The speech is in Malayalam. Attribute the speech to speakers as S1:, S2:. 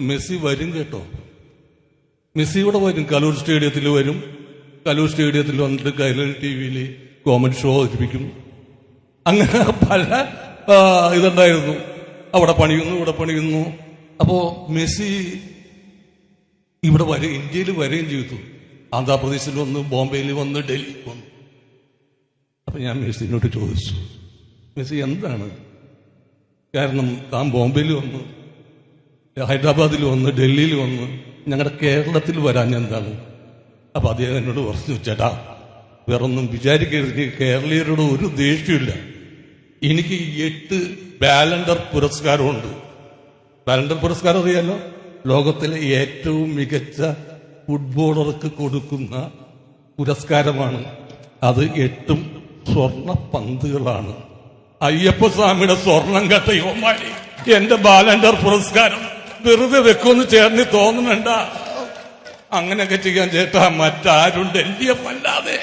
S1: മെസ്സി വരും കേട്ടോ. മെസ്സി ഇവിടെ വരും, കലൂർ സ്റ്റേഡിയത്തിൽ വരും. കലൂർ സ്റ്റേഡിയത്തിൽ വന്നിട്ട് കൈരളി TV-യിൽ കോമഡി ഷോ അവതരിപ്പിക്കും. അങ്ങനെ പല ഇതുണ്ടായിരുന്നു. അവിടെ പണിയുന്നു, ഇവിടെ പണിയുന്നു. അപ്പോ മെസ്സി ഇവിടെ ഇന്ത്യയിൽ വരികയും ചെയ്തു. ആന്ധ്രാപ്രദേശിൽ വന്ന്, ബോംബെയിൽ വന്ന്, ഡൽഹിയിൽ വന്നു. അപ്പൊ ഞാൻ മെസ്സിനോട് ചോദിച്ചു, മെസ്സി എന്താണ് കാരണം? താൻ ബോംബെയിൽ വന്ന്, ഹൈദരാബാദിൽ വന്ന്, ഡൽഹിയിൽ വന്ന്, ഞങ്ങളുടെ കേരളത്തിൽ വരാൻ എന്താണ്? അപ്പൊ അദ്ദേഹം എന്നോട് പറഞ്ഞു, ചേട്ടാ വേറൊന്നും വിചാരിക്കരുത്, കേരളീയരോട് ഒരു ദേഷ്യമില്ല. എനിക്ക് 8 ബാലൻഡർ പുരസ്കാരമുണ്ട്. ബാലൻഡർ പുരസ്കാരം അറിയാലോ, ലോകത്തിലെ ഏറ്റവും മികച്ച ഫുട്ബോളർക്ക് കൊടുക്കുന്ന പുരസ്കാരമാണ്. അത് 8 സ്വർണ്ണ പന്തുകളാണ്. അയ്യപ്പസ്വാമിയുടെ സ്വർണം കെട്ട യോമാരി എന്റെ ബാലൻഡർ പുരസ്കാരം വെറുതെ വെക്കുമെന്ന് ചേർന്ന് തോന്നുന്നുണ്ടാ? അങ്ങനെയൊക്കെ ചെയ്യാൻ ചേട്ടാ മറ്റാരുണ്ട് LDF അല്ലാതെ?